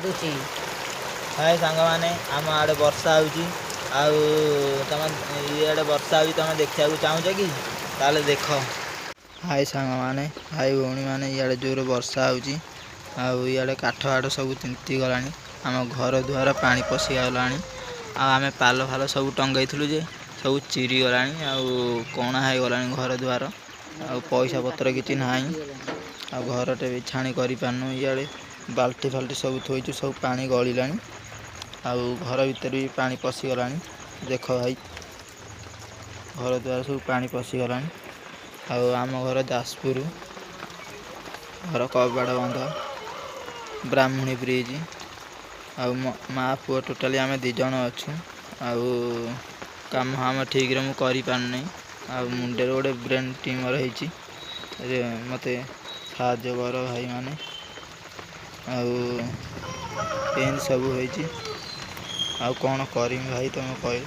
दुची हाय सांग मैंने आम आड़े वर्षा होची तुम इे वर्षा हो तुम देखा चाहूच कि ताले देख। हाय सांग मैंने भाई भौणी मैंने इे जोर वर्षा होची आड़े काठ आड़ सब तिंती गला आम घर द्वार पा पशिगला आम पाल फाल सब टंगई जे सब चिरी गला कणा हो गला घर द्वार पैसा पतर कि ना घरटे भी छाणी कर पारनु इे बाल्टी फाल्टी सब थोचु सब पा गला घर भीतर भी पा पशिगला देख भाई घर द्वार सब पा पशिगला आम घर जाजपुर घर कबाड़ बंध ब्राह्मणी ब्रिज माँ पुआ टोटाली आम दीज अच्छु काम हम ठीक रे मुझे पारना मुंडे गोटे ब्रेन ट्यूमर होती मत साहाଯ୍ୟ कर भाई माने सब हो कौन कर भाई तुम कह।